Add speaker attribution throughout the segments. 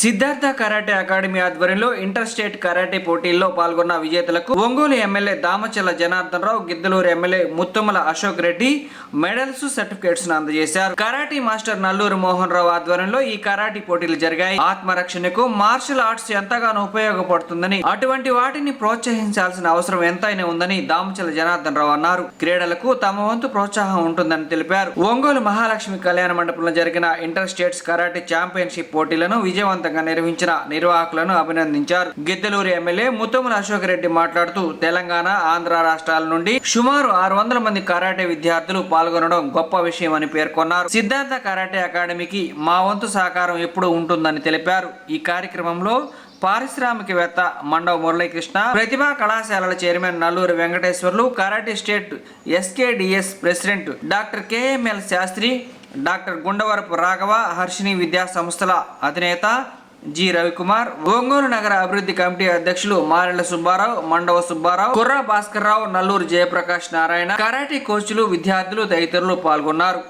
Speaker 1: Siddhartha karate academy ఆధ్వర్యంలో inter state karate పోటీల్లో పాల్గొన్న విజేతలకు Ongole MLA Damacharla Janardhan Rao, Giddalur MLA Muthumula Ashok Reddy medals, certificates అందజేశారు. కరాటే మాస్టర్ నల్లూరు మోహన్ రావు ఆధ్వర్యంలో ఈ కరాటే పోటీలు జరిగాయి. ఆత్మరక్షణకు మార్షల్ ఆర్ట్స్ ఎంతగానో ఉపయోగపడుతుందని, అటువంటి వాటిని ప్రోత్సహించాల్సిన అవసరం ఎంతైనా ఉందని దామచల్ల జనార్దన్ రావు అన్నారు. క్రీడలకు తమ వంతు ప్రోత్సాహం ఉంటుందని తెలిపారు. ఒంగోలు మహాలక్ష్మి కళ్యాణ మండపంలో జరిగిన ఇంటర్ స్టేట్స్ కరాటే ఛాంపియన్షిప్ పోటీలను విజయవంతంగా నిర్వహించిన నిర్వాహకులను అభినందించారు. గిద్దలూరు ఎమ్మెల్యే ముత్తుమల అశోక్ రెడ్డి మాట్లాడుతూ, తెలంగాణ, ఆంధ్ర రాష్ట్రాల నుండి సుమారు 600 మంది కరాటే విద్యార్థులు పాల్గొనడం గొప్ప విషయం అని పేర్కొన్నారు. సిద్ధార్థ కరాటే అకాడమీకి మా వంతు సహకారం ఎప్పుడూ ఉంటుందని తెలిపారు. ఈ కార్యక్రమంలో పారిశ్రామికవేత్త మండవ మురళీకృష్ణ, ప్రతిభా కళాశాలల chairman Nalluru Venkateswarlu, karate state SKDS president doctor KML Sastri, doctor Gundavarapu Raghava, Harshini విద్యా సంస్థల అధినేత జి రవికుమార్, ఒంగోలు నగర అభివృద్ధి కమిటీ అధ్యక్షులు మారెళ్ల సుబ్బారావు, మండవ సుబ్బారావు, కుర్రా భాస్కర్ రావు, నల్లూరు జయప్రకాష్ నారాయణ, కరాటే కోచ్లు, విద్యార్థులు తదితరులు పాల్గొన్నారు.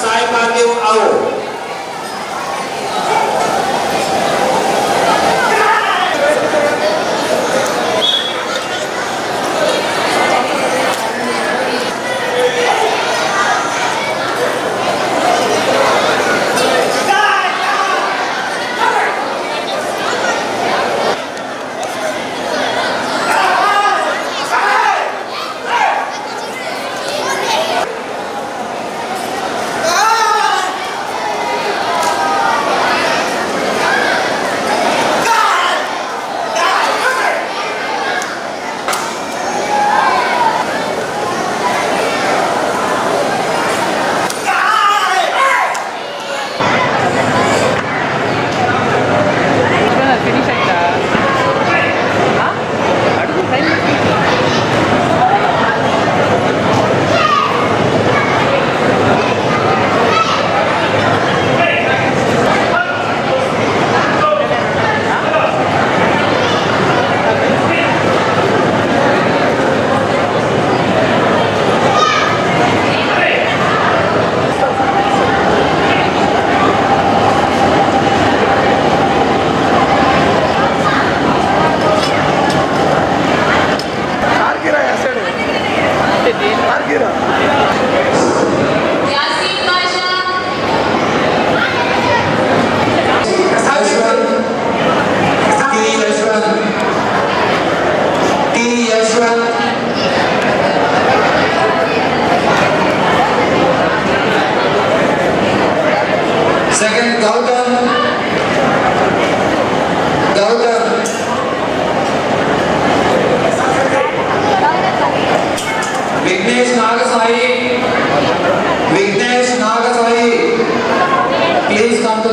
Speaker 2: साई मार्गे आओ। Second, Gautam. Vignesh Nagasai. Please come to.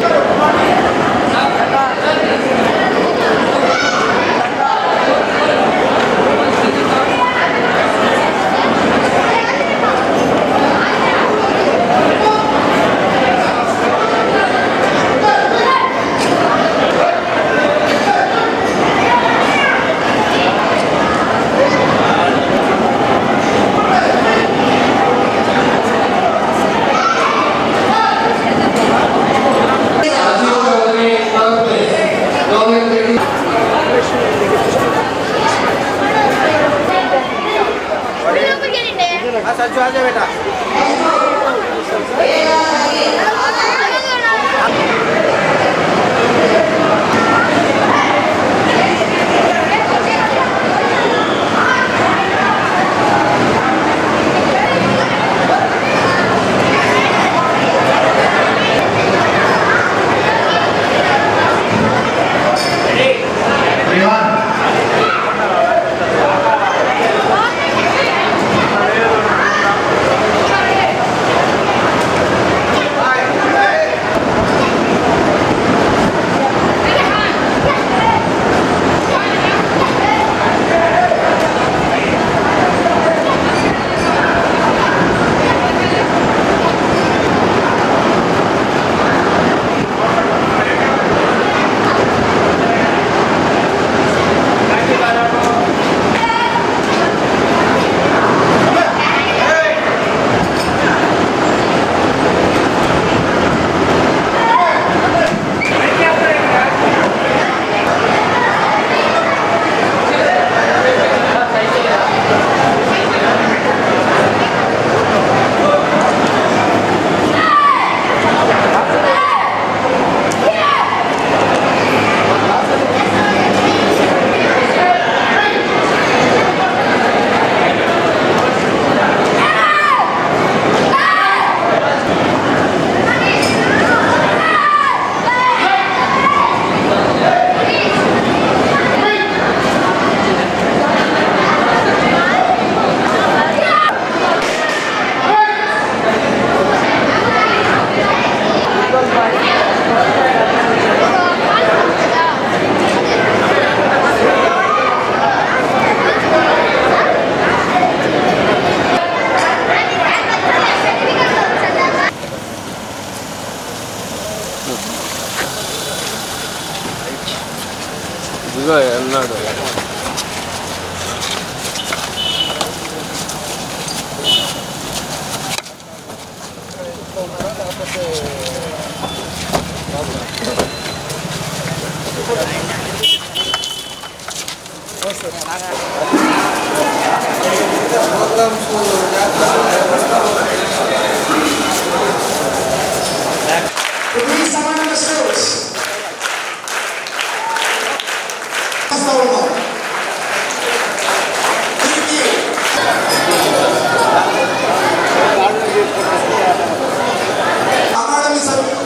Speaker 3: Sachchu आ जा बेटा।
Speaker 4: ఇదిగో అన్నాడు.
Speaker 3: Please someone on the stage. Academy సభ్యులు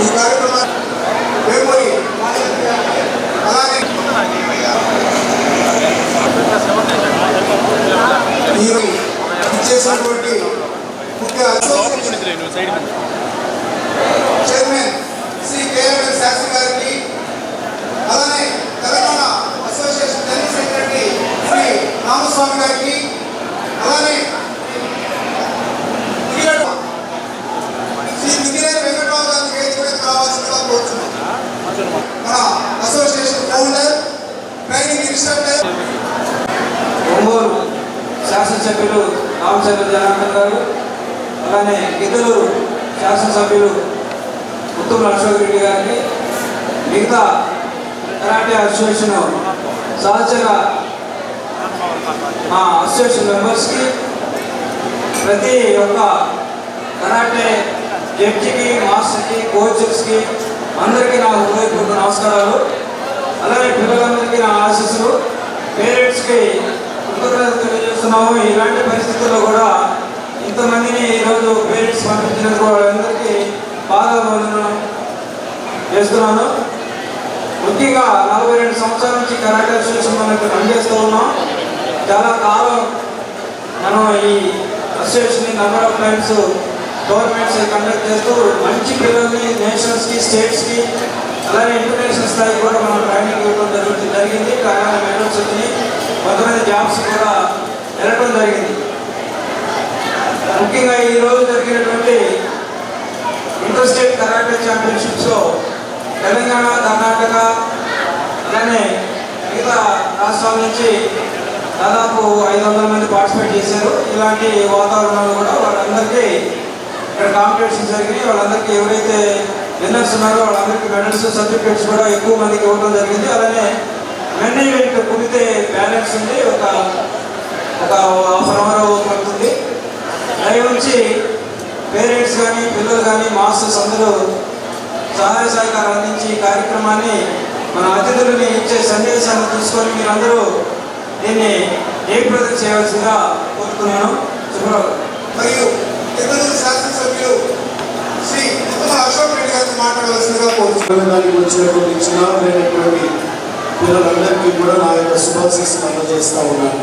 Speaker 3: ఈ కార్యక్రమాన్ని వేమూరి అలాగే ఈరోజు ఇచ్చేసినటువంటి ముఖ్య చైర్మన్ శ్రీ కేఎంఎల్ శాస్త్రి గారికి, అలానే Telangana association general secretary Shri Ramaswamy గారికి, అలానే శ్రీ మిగిలేని వెంకటరావు గారికి వేదికకు రావాల్సిందిగా కోరుతున్నాం. మన association founder, training instructor
Speaker 4: Ongole శాసనసభ్యులు రామచంద్ర జనార్దన్ గారు, అలానే గిద్దలూరు శాసనసభ్యులు ఉత్తమ అశోక్ రెడ్డి గారికి, మిగతా కరాటే అసోసియేషన్ సహచర మా అసోసియేషన్ మెంబర్స్కి, ప్రతి ఒక్క కరాటే జడ్జికి, మాస్టర్కి, కోచెస్కి అందరికీ నా హృదయపూర్వక నమస్కారాలు. అలాగే పిల్లలందరికీ నా ఆశీస్సులు. పేరెంట్స్కి కృతజ్ఞతలు తెలియజేస్తున్నాము. ఇలాంటి పరిస్థితుల్లో కూడా ఇంతమందిని ఈరోజు పేరెంట్స్ పంపించినందుకు వాళ్ళందరికీ పాదాభివందనం చేస్తున్నాను. ముఖ్యంగా 42 సంవత్సరాల నుంచి కరాటే అసోసియేషన్ మనం ఇక్కడ పనిచేస్తూ ఉన్నాం. చాలా కాలం మనం ఈ association number of times tournaments conduct చేస్తూ మంచి పిల్లల్ని నేషనల్స్కి, స్టేట్స్కి, అలాగే ఇంటర్నేషనల్ స్థాయికి కూడా మనం ట్రైనింగ్ ఇవ్వడం జరిగింది. కరాటే మెడల్స్ వచ్చినాయి. కొంతమంది జాబ్స్ కూడా వెళ్ళడం జరిగింది. ముఖ్యంగా ఈరోజు జరిగినటువంటి ఇంటర్ స్టేట్ కరాటే ఛాంపియన్షిప్స్లో తెలంగాణ, కర్ణాటక, అలానే మిగతా రాష్ట్రాల నుంచి దాదాపు 500 మంది పార్టిసిపేట్ చేశారు. ఇలాంటి వాతావరణంలో కూడా వాళ్ళందరికీ ఇక్కడ కాంపిటీషన్ జరిగినాయి. వాళ్ళందరికీ ఎవరైతే విన్నర్స్ ఉన్నారో వాళ్ళందరికీ మెడల్స్, సర్టిఫికేట్స్ కూడా ఎక్కువ మందికి ఇవ్వడం జరిగింది. అలానే మెన్ ఈవెంట్ కుదితే బ్యాలెన్స్ ఉంది, ఒక హాఫ్ అన్ అవర్ పడుతుంది. దాని నుంచి పేరెంట్స్ కానీ, పిల్లలు కానీ, మాస్టర్స్ అందరూ సహాయ సహకారం అందించి ఈ కార్యక్రమాన్ని మన అతిథులని ఇచ్చే సందేశాన్ని తీసుకొని మీరందరూ దీన్ని జయప్రదం చేయవలసిందిగా కోరుతున్నాను. శుభ్రవారం.
Speaker 3: మరియు గిద్దలూరు శాసనసభ్యులు శ్రీ ఉత్తమ అశోక్ రెడ్డి గారితో మాట్లాడవలసిందిగా కోరుతున్నాను.
Speaker 5: దానికి వచ్చినటువంటి చిన్నారైనటువంటి పిల్లలందరికీ కూడా నా యొక్క శుభాశీస్సులు అందజేస్తూ ఉన్నాను.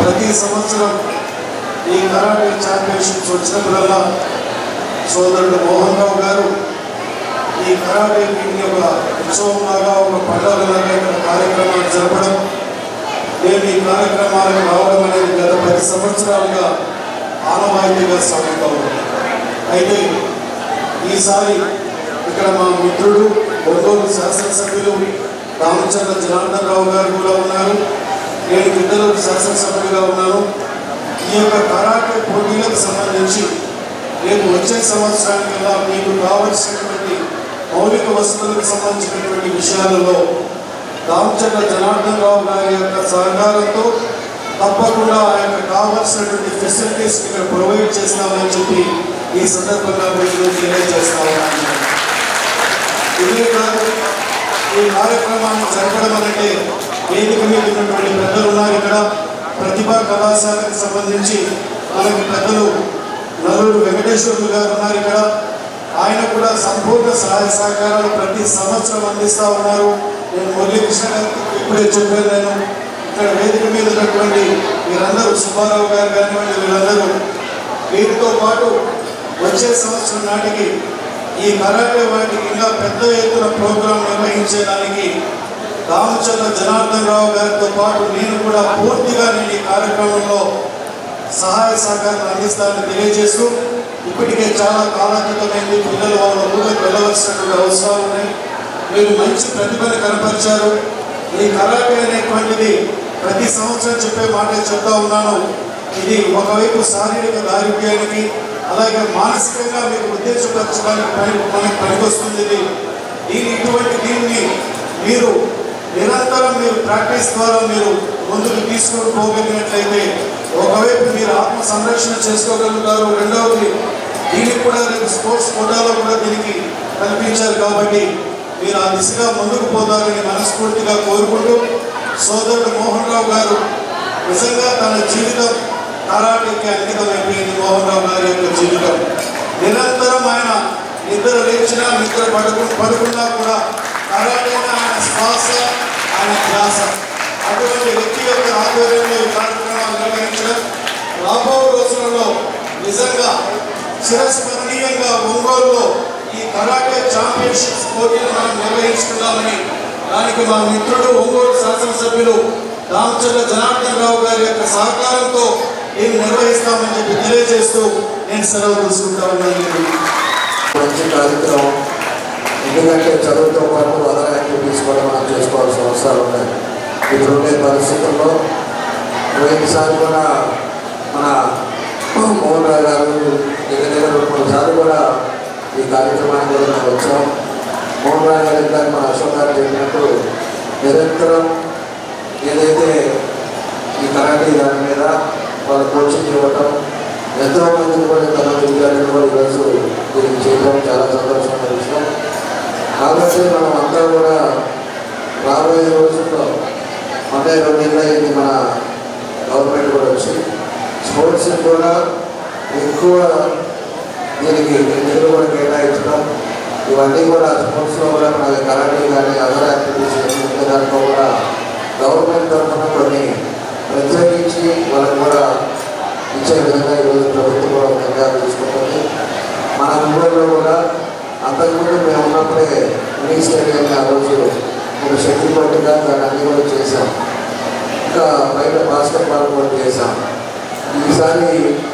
Speaker 5: ప్రతి సంవత్సరం ఈ కరాటే ఛాంపియన్షిప్స్ వచ్చినప్పుడల్లా సోదరుడు మోహన్ రావు గారు ఈ కరాటే మీటింగ్ ఒక ఉత్సవంలాగా, ఒక పండుగలాగా ఇక్కడ కార్యక్రమాలు జరపడం, నేను ఈ కార్యక్రమాలకు రావడం అనేది గత 10 సంవత్సరాలుగా ఆనవాయితీగా సాగుతూ ఉంది. అయితే ఈసారి ఇక్కడ మా మిత్రుడు ఒంగోలు శాసనసభ్యులు రామచంద్ర జనార్దన్ రావు గారు కూడా ఉన్నారు. నేను గిద్దలూరు శాసనసభ్యులుగా ఉన్నాను. ఈ యొక్క కరాటే పోటీలకు సంబంధించి రేపు వచ్చే సంవత్సరానికల్లా మీకు కావలసినటువంటి మౌలిక వసతులకు సంబంధించినటువంటి విషయాలలో రామచంద్ర జనార్దన్ రావు గారి యొక్క సహకారంతో తప్పకుండా ఆయనకు కావాల్సినటువంటి ఫెసిలిటీస్ ఇక్కడ ప్రొవైడ్ చేస్తామని చెప్పి ఈ సందర్భంగా మీకు తెలియజేస్తా ఉన్నాను. ఇదే కాదు, ఈ కార్యక్రమాన్ని జరపడం అంటే వేదిక మీద ఉన్నటువంటి పెద్దలు ఉన్నారు. ఇక్కడ ప్రతిభా కళాశాలకు సంబంధించి మనకి పెద్దలు నలుగురు వెంకటేశ్వర్లు గారు ఉన్నారు. ఇక్కడ ఆయన కూడా సంపూర్ణ సహాయ సహకారాలు ప్రతి సంవత్సరం అందిస్తూ ఉన్నారు. నేను మురళీకృష్ణ గారికి ఇప్పుడే చెప్పాను. నేను ఇక్కడ వేదిక మీద ఉన్నటువంటి వీరందరూ, సుబ్బారావు గారు కానివ్వండి, వీళ్ళందరూ వీటితో పాటు వచ్చే సంవత్సరం నాటికి ఈ కరాటే వాటికి ఇంకా పెద్ద ఎత్తున ప్రోగ్రాం నిర్వహించడానికి రామచంద్ర జనార్దన్ రావు గారితో పాటు నేను కూడా పూర్తిగా నేను ఈ కార్యక్రమంలో సహాయ సహకారం అందిస్తానని తెలియజేస్తూ ఇప్పటికే చాలా కాలాతీతమైంది. పిల్లలు వాళ్ళ ఊళ్ళకి వెళ్ళవలసినటువంటి అవసరాలు ఉన్నాయి. మీరు మంచి ప్రతిభను కనపరిచారు. ఈ కరాటే అనేటువంటిది ప్రతి సంవత్సరం చెప్పే మాట చెప్తా ఉన్నాను. ఇది ఒకవైపు శారీరక దారిద్ర్యానికి అలాగే మానసికంగా మీకు ఉత్తేజపరచడానికి మనకి పనికొస్తుంది. దీన్ని మీరు నిరంతరం మీరు ప్రాక్టీస్ ద్వారా మీరు ముందుకు తీసుకొని పోగలిగినట్లయితే ఒకవైపు మీరు ఆత్మ సంరక్షణ చేసుకోగలుగుతారు. రెండవది దీనికి కూడా రేపు స్పోర్ట్స్ కోటాలో కూడా దీనికి కల్పించారు కాబట్టి మీరు ఆ దిశగా ముందుకు పోతారని మనస్ఫూర్తిగా కోరుకుంటూ, సోదరుడు మోహన్ రావు గారు నిజంగా తన జీవితం కరాటేకి అంకితమైపోయింది. మోహన్ రావు గారి యొక్క జీవితం నిరంతరం ఆయన నిద్ర లేచినా నిద్ర పడుకున్నా కూడా కరాటేనే ఆయన శ్వాస, ఆయన ధ్యాస. అటువంటి వ్యక్తి యొక్క ఆధ్వర్యంలో ఈ కార్యక్రమాలు నిర్వహించడం రాబో రోజులలో నిజంగా చిరస్మరణీయంగా ఒంగోలులో ఈ కరాటే ఛాంపియన్షిప్స్ పోటీలు మనం నిర్వహించుకున్నామని దానికి మా మిత్రుడు ఒంగోలు శాసనసభ్యులు దామచర్ల జనార్దన్ రావు గారి యొక్క సహకారంతో దీన్ని నిర్వహిస్తామని చెప్పి తెలియజేస్తూ నేను సెలవు తీసుకుంటా ఉన్నాను.
Speaker 6: మంచి కార్యక్రమం. ఎందుకంటే చదువుతో పాటు అదర్ యాక్టివిటీస్ కూడా మనం చేసుకోవాల్సిన అవసరాలు ఉన్నాయి. ఇప్పుడుండే పరిస్థితుల్లో పోయినసారి కూడా మన మోహన్ రావు గారు దగ్గర 2-3 సార్లు కూడా ఈ కార్యక్రమానికి కూడా మేము వచ్చాం. మోహన్ రావు గారు ఇందాక మన అశోక్ గారు చెప్పినట్టు నిరంతరం ఏదైతే ఈ కరాటే దాని మీద వాళ్ళు కోచింగ్ ఇవ్వటం, ఎంతో మందిని కూడా తమ విద్యార్థులు కూడా ఈరోజు దీనికి చేయడం చాలా సంతోషమైన విషయం. కాబట్టి మనం అంతా కూడా రాబోయే రోజుల్లో అంటే 2 ఏళ్ళ అయింది మన గవర్నమెంట్ కూడా వచ్చి స్పోర్ట్స్ కూడా ఎక్కువ దీనికి నిధులు కూడా కేటాయించడం, ఇవన్నీ కూడా స్పోర్ట్స్లో కూడా మన కరాటే కానీ అదర్ యాక్టివిటీస్ దాంట్లో కూడా గవర్నమెంట్ తరఫున కొన్ని ప్రత్యేకించి వాళ్ళకు కూడా ఇచ్చే విధంగా ఈరోజు ప్రభుత్వం కూడా నిర్ణయాలు తీసుకుంటుంది. మన ఊళ్ళో కూడా అంతకుముందు మేము ఉన్నప్పుడే మినీ స్టేడియం ఆ రోజు ఒక శక్తి పోటీగా దాన్ని అన్నీ కూడా చేశాం. ఇంకా బయట బాస్కెట్బాల్ కూడా చేశాం. ఈసారి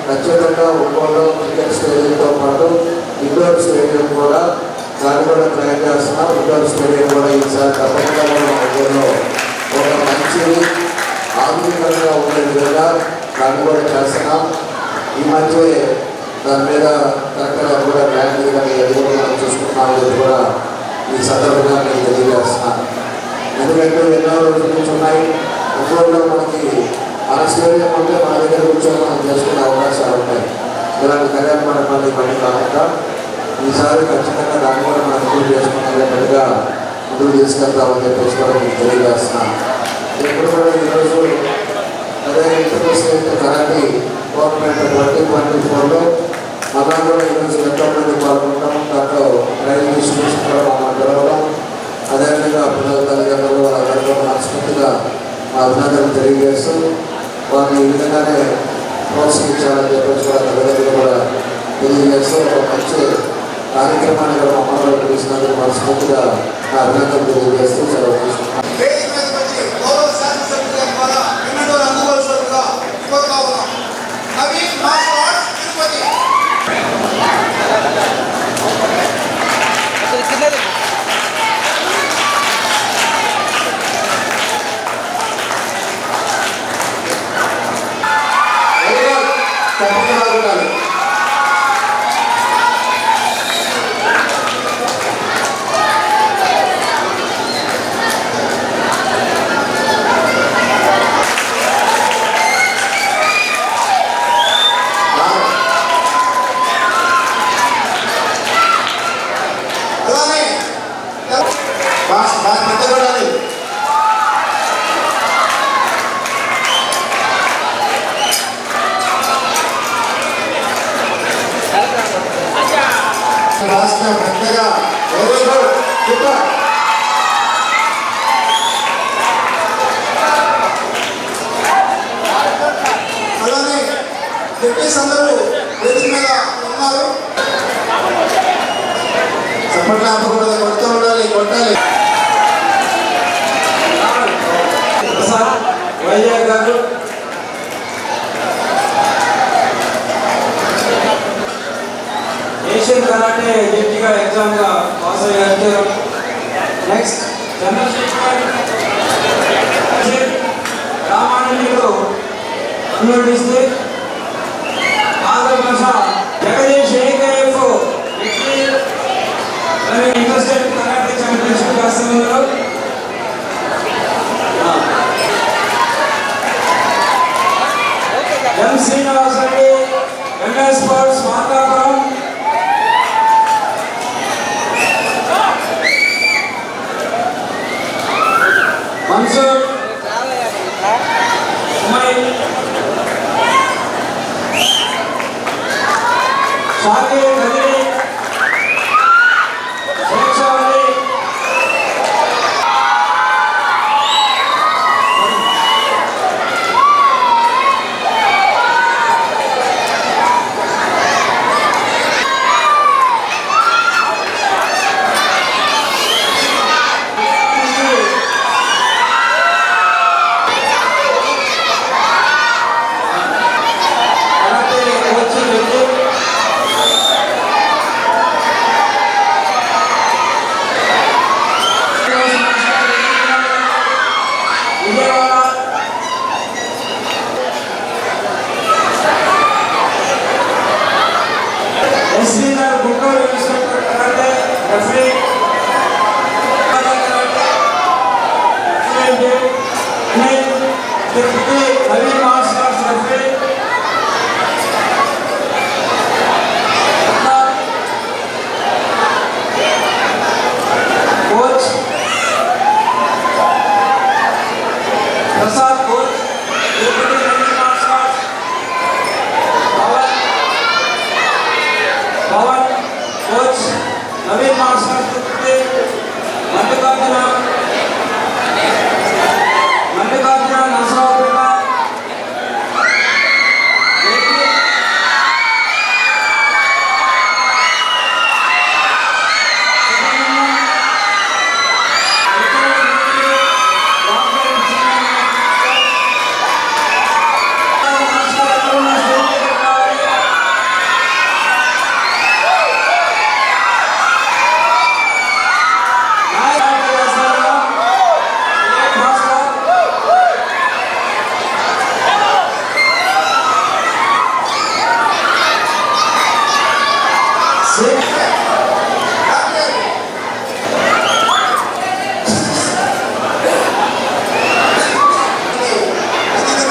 Speaker 6: ఖచ్చితంగా ఒంగోలులో క్రికెట్ స్టేడియంతో పాటు ఇండోర్ స్టేడియం కూడా దాన్ని కూడా ట్రై చేస్తున్నాం. ఇండోర్ స్టేడియం కూడా ఈసారి తప్పకుండా మన ఒంగోలులో ఒక మంచి ఆధునికంగా ఉండే విధంగా దాన్ని కూడా చేస్తున్నాం. ఈ మధ్య దాని మీద కరెక్ట్గా కూడా ల్యాండ్ కానీ అది కూడా మనం చూసుకుంటున్నాం. కూడా ఈ సందర్భంగా నేను తెలియజేస్తున్నాను. ఎందుకంటే ఎన్నో రోజుల నుంచి ఉన్నాయి. ఒంగోలులో మనకి మన స్టేడియం ఉంటే మన దగ్గర కూర్చొని మనం చేసుకునే అవకాశాలు ఉన్నాయి. ఇలాంటి కళ్యాణ మండపాలు ఇవన్నీ కాకుండా ఈసారి ఖచ్చితంగా దాన్ని కూడా మనం ఇంప్రూవ్ చేసుకునేటట్టుగా ముందుకు తీసుకెళ్తామని చెప్పేసి కూడా మీకు తెలియజేస్తున్నాను. ఎప్పుడు కూడా ఈరోజు అదే ఇంటర్నేషనల్ కరాటే గవర్నమెంట్ 2024లో మనం కూడా ఈరోజు ఎంతో మంది పాల్గొంటాం. దాంట్లో ప్రైజ్ డిస్ట్రిబ్యూషన్ కూడా మనం గెలవడం, అదేవిధంగా పిల్లల తల్లిదండ్రులు అందరిలో మనస్ఫూర్తిగా మా అభినందనలు తెలియజేస్తూ వారిని ఈ విధంగానే ప్రోత్సహించాలని చెప్పేసి కూడా తల్లిదండ్రులు కూడా తెలియజేస్తూ ఒక మంచి కార్యక్రమాన్ని కూడా అమలు చేసినందుకు మనస్ఫూర్తిగా నా అభినందనలు తెలియజేస్తూ సెలవు తీసుకుంటాను.
Speaker 4: నెక్స్ట్ చంద్రశేఖర్ రామానందుడు అన్లోడ్ డిస్ట్రిక్ట్ ఆదర్ Basha Jagadish AKF interstate karate championship రాష్ట్రంలో M Srinivas Reddy MS sports Markapuram Mansoor ఉమై షాకీర్ గదిరి Seshavali karate coach Reddy Vijayawada SC Nagar Guntur institute karate referee Tirupati Naveen masters referee coach Prasad coach Tirupati Naveen masters Pavan coach Naveen masters Tirupati Mallikarjuna Narasaraopet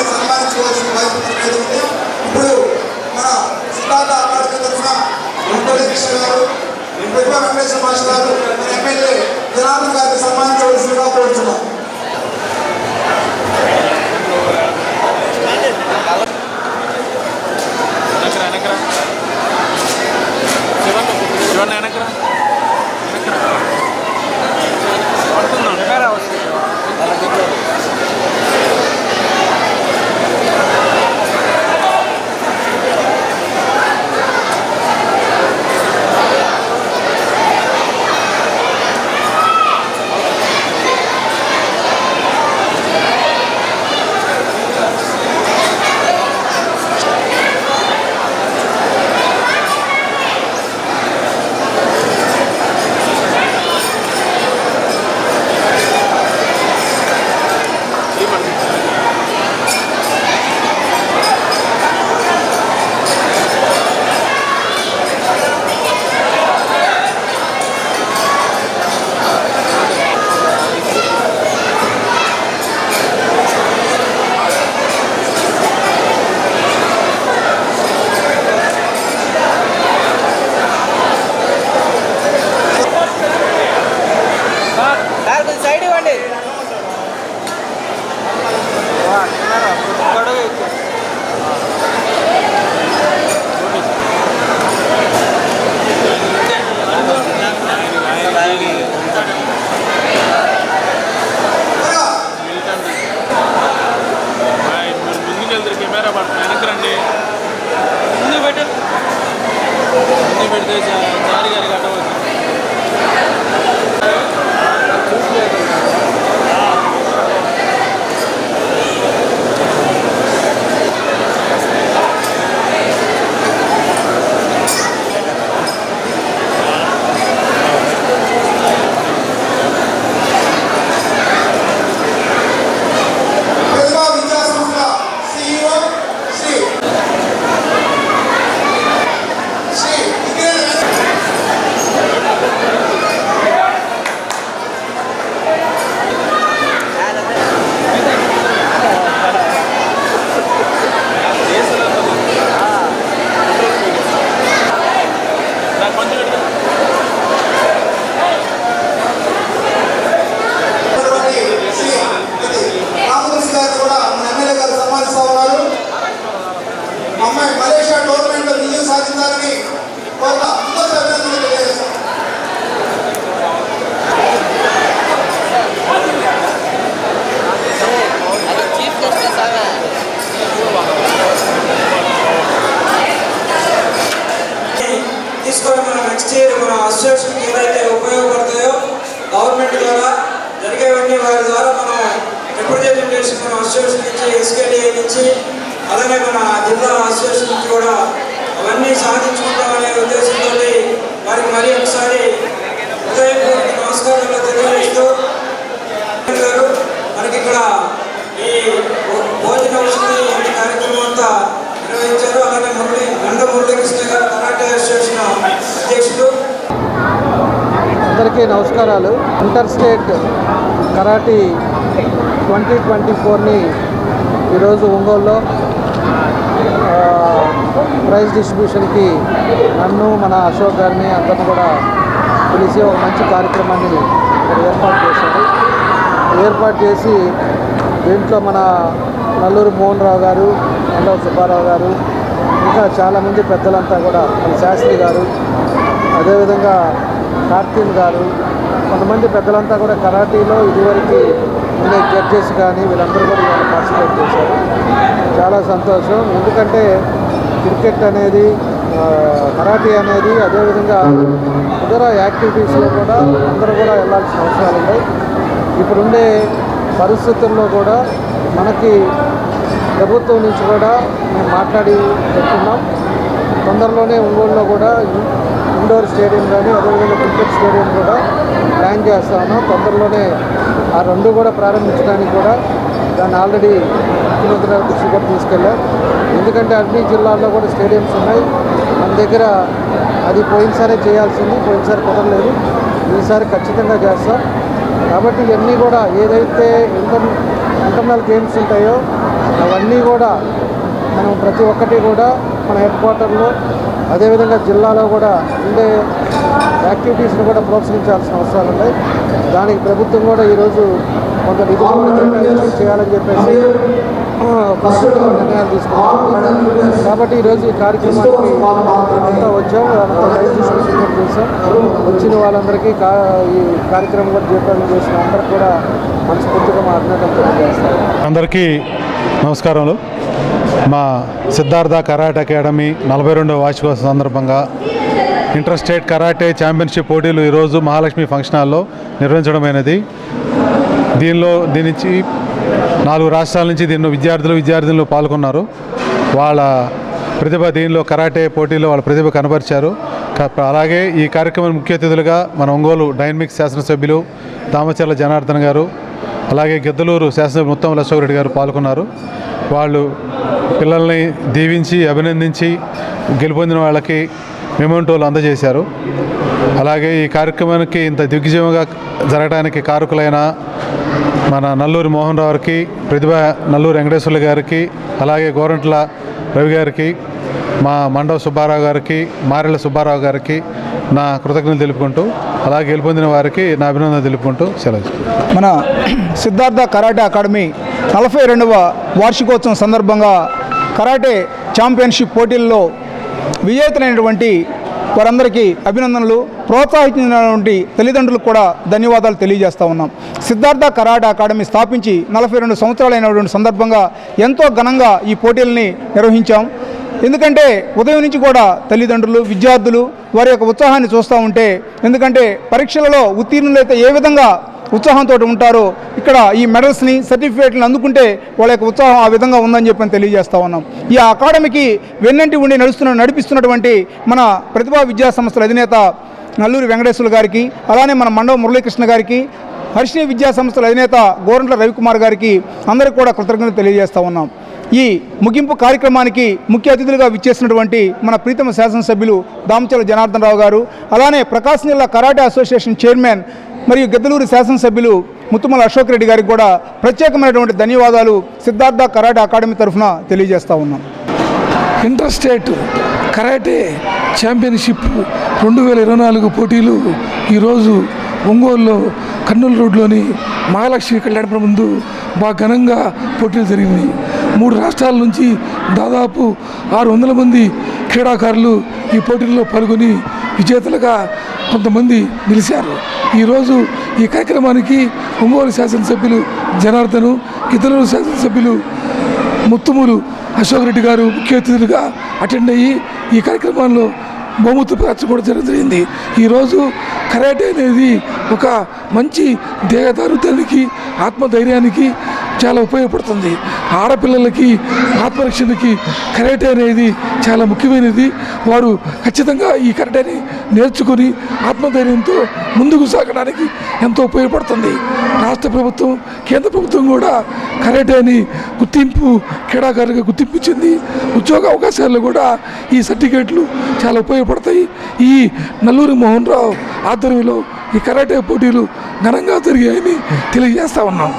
Speaker 3: సన్మానించుకోవాల్సిన బాధ్యత ఉంది. ఇప్పుడు మన సిద్ధార్థ అకాడమీ తరఫున వెంకటేశ్వర కృష్ణ గారు, ప్రతిభా వెంకటేశ్వర మాస్టర్ గారు, మన ఎమ్మెల్యే జనార్దన్ గారిని సన్మానించవలసిందిగా కోరుతున్నాం.
Speaker 4: అలానే మన జిల్లా అసోసియేషన్ నుంచి కూడా అవన్నీ సాధించుకుంటామనే ఉద్దేశంతో వారికి మరీ ఒకసారి హృదయపూర్వక నమస్కారాలు తెలియజేస్తూ గారు మనకి ఇక్కడ ఈ భోజన వసతి ఈ కార్యక్రమం అంతా నిర్వహించారు. అలాగే మురళీకృష్ణ గారు కరాటే అసోసియేషన్ అధ్యక్షుడు.
Speaker 7: అందరికీ నమస్కారాలు. ఇంటర్ స్టేట్ కరాటీ 2024ని ఈరోజు ఒంగోలులో ప్రైజ్ డిస్ట్రిబ్యూషన్కి నన్ను మన అశోక్ గారిని అందరిని కూడా పిలిచి ఒక మంచి కార్యక్రమాన్ని ఏర్పాటు చేసి దీంట్లో మన నల్లూరు మోహన్ రావు గారు, మండవ సుబ్బారావు గారు, ఇంకా చాలామంది పెద్దలంతా కూడా మన శాస్త్రి గారు, అదేవిధంగా కార్తీన్ గారు, కొంతమంది పెద్దలంతా కూడా కరాటీలో ఇదివరకు ఉండే జడ్జెస్ కానీ వీళ్ళందరూ కూడా ఇవాళ పార్టిసిపేట్ చేశారు. చాలా సంతోషం. ఎందుకంటే క్రికెట్ అనేది, కరాటీ అనేది, అదేవిధంగా ఇతర యాక్టివిటీస్లో కూడా అందరూ కూడా వెళ్ళాల్సిన అవసరాలు ఉన్నాయి. ఇప్పుడుండే పరిస్థితుల్లో కూడా మనకి ప్రభుత్వం నుంచి కూడా మేము మాట్లాడి పెట్టున్నాం. తొందరలోనే ఒంగోలులో కూడా ఇండోర్ స్టేడియం కానీ అదేవిధంగా క్రికెట్ స్టేడియం కూడా ప్లాన్ చేస్తా ఉన్నాం. తొందరలోనే ఆ రెండు కూడా ప్రారంభించడానికి కూడా దాన్ని ఆల్రెడీ ముఖ్యమంత్రి గారి దృష్టి కూడా తీసుకెళ్ళాం. ఎందుకంటే అన్ని జిల్లాల్లో కూడా స్టేడియంస్ ఉన్నాయి. మన దగ్గర అది పోయినసారే చేయాల్సింది, పోయినసారి కుదరలేదు, ఈసారి ఖచ్చితంగా చేస్తాం. కాబట్టి ఇవన్నీ కూడా ఏదైతే ఇంటర్నల్ గేమ్స్ ఉంటాయో అవన్నీ కూడా మనం ప్రతి ఒక్కటి కూడా మన హెడ్ క్వార్టర్లో అదేవిధంగా జిల్లాలో కూడా ఉండే యాక్టివిటీస్ని కూడా ప్రోత్సహించాల్సిన అవసరాలు ఉన్నాయి. దానికి ప్రభుత్వం కూడా ఈరోజు కొంత నిధులు చేయాలని చెప్పేసి నిర్ణయాలు తీసుకున్నాం. కాబట్టి ఈరోజు ఈ కార్యక్రమానికి అంతా వచ్చాం, అంతా లైవ్ డిస్కషన్ చేసాం. వచ్చిన వాళ్ళందరికీ ఈ కార్యక్రమం కూడా జయప్రదం చేసిన అందరికీ కూడా మనస్ఫూర్తిగా మా అభినందనలు తెలియజేస్తాం.
Speaker 8: అందరికీ నమస్కారాలు. మా సిద్ధార్థ కరాటే అకాడమీ 42వ వార్షికోత్సవం సందర్భంగా ఇంటర్ స్టేట్ కరాటే ఛాంపియన్షిప్ పోటీలు ఈరోజు మహాలక్ష్మి ఫంక్షన్ హాల్లో నిర్వహించడమైనది. దీని నుంచి 4 రాష్ట్రాల నుంచి దీనిలో విద్యార్థులు పాల్గొన్నారు. వాళ్ళ ప్రతిభ దీనిలో కరాటే పోటీలో వాళ్ళ ప్రతిభ కనబరిచారు. అలాగే ఈ కార్యక్రమం ముఖ్య అతిథులుగా మన ఒంగోలు డైనమిక్స్ శాసనసభ్యులు దామచర్ల జనార్దన్ గారు, అలాగే గిద్దలూరు శాసనసభ్యులు ముత్తమల అశోక్ రెడ్డి గారు పాల్గొన్నారు. వాళ్ళు పిల్లల్ని దీవించి అభినందించి గెలుపొందిన వాళ్ళకి మెమోంటోలు అందజేశారు. అలాగే ఈ కార్యక్రమానికి ఇంత దిగ్విజయంగా జరగడానికి కారకులైన మన నల్లూరు మోహన్ రావుకి, ప్రతిభ నల్లూరు వెంకటేశ్వర్లు గారికి, అలాగే గోరంట్ల రవి గారికి, మా మండవ సుబ్బారావు గారికి, మారెళ్ళ సుబ్బారావు గారికి నా కృతజ్ఞతలు తెలుపుకుంటూ, అలాగే గెలుపొందిన వారికి నా అభినందనలు తెలుపుకుంటూ సెలవు.
Speaker 9: మన సిద్ధార్థ కరాటే అకాడమీ 42వ వార్షికోత్సవం సందర్భంగా కరాటే ఛాంపియన్షిప్ పోటీల్లో విజేతలైనటువంటి వారందరికీ అభినందనలు, ప్రోత్సహించినటువంటి తల్లిదండ్రులకు కూడా ధన్యవాదాలు తెలియజేస్తూ ఉన్నాం. సిద్ధార్థ కరాటే అకాడమీ స్థాపించి 42 సంవత్సరాలైనటువంటి సందర్భంగా ఎంతో ఘనంగా ఈ పోటీలని నిర్వహించాం. ఎందుకంటే ఉదయం నుంచి కూడా తల్లిదండ్రులు, విద్యార్థులు వారి యొక్క ఉత్సాహాన్ని చూస్తూ ఉంటే, ఎందుకంటే పరీక్షలలో ఉత్తీర్ణులైతే ఏ విధంగా ఉత్సాహంతో ఉంటారో ఇక్కడ ఈ మెడల్స్ని, సర్టిఫికేట్లను అందుకుంటే వాళ్ళ యొక్క ఉత్సాహం ఆ విధంగా ఉందని చెప్పని తెలియజేస్తూ ఉన్నాం. ఈ అకాడమీకి వెన్నంటి ఉండి నడిపిస్తున్నటువంటి మన ప్రతిభా విద్యా సంస్థల అధినేత నల్లూరి వెంకటేశ్వర్లు గారికి, అలానే మన మండవ మురళీకృష్ణ గారికి, హర్షిని విద్యా సంస్థల అధినేత గోరంట్ల రవికుమార్ గారికి అందరికీ కూడా కృతజ్ఞతలు తెలియజేస్తూ ఉన్నాం. ఈ ముగింపు కార్యక్రమానికి ముఖ్య అతిథులుగా విచ్చేసినటువంటి మన ప్రీతమ శాసనసభ్యులు దామచర్ల జనార్దన్ రావు గారు, అలానే ప్రకాశం జిల్లా కరాటే అసోసియేషన్ చైర్మన్ మరియు గిద్దలూరు శాసనసభ్యులు ముత్తుమల అశోక్ రెడ్డి గారికి కూడా ప్రత్యేకమైనటువంటి ధన్యవాదాలు సిద్ధార్థ కరాటే అకాడమీ తరఫున తెలియజేస్తూ ఉన్నాం.
Speaker 10: ఇంటర్ స్టేట్ కరాటే ఛాంపియన్షిప్ 2024 పోటీలు ఈరోజు ఒంగోలులో కర్నూలు రోడ్లోని మహాలక్ష్మి కళ్యాణ ముందు బాగా ఘనంగా పోటీలు జరిగినాయి. 3 రాష్ట్రాల నుంచి దాదాపు 600 మంది క్రీడాకారులు ఈ పోటీల్లో పాల్గొని విజేతలుగా కొంతమంది నిలిచారు. ఈరోజు ఈ కార్యక్రమానికి ఒంగోలు శాసనసభ్యులు జనార్దను, గిద్దలూరు శాసనసభ్యులు ముత్తుమూరు అశోక్ రెడ్డి గారు ముఖ్య అతిథులుగా అటెండ్ అయ్యి ఈ కార్యక్రమాల్లో బహుమతి కూడా జరిగింది. ఈరోజు కరాటే అనేది ఒక మంచి దేహదారుత్వానికి, ఆత్మధైర్యానికి చాలా ఉపయోగపడుతుంది. ఆడపిల్లలకి ఆత్మరక్షణకి కరాటే అనేది చాలా ముఖ్యమైనది. వారు ఖచ్చితంగా ఈ కరాటేని నేర్చుకుని ఆత్మధైర్యంతో ముందుకు సాగడానికి ఎంతో ఉపయోగపడుతుంది. రాష్ట్ర ప్రభుత్వం, కేంద్ర ప్రభుత్వం కూడా కరాటేని గుర్తింపు క్రీడాకారులుగా గుర్తింపించింది. ఉద్యోగ అవకాశాల్లో కూడా ఈ సర్టిఫికేట్లు చాలా ఉపయోగపడతాయి. ఈ నల్లూరి మోహన్ రావు ఆధ్వర్యంలో ఈ కరాటే పోటీలు ఘనంగా జరిగాయని తెలియజేస్తా ఉన్నాం.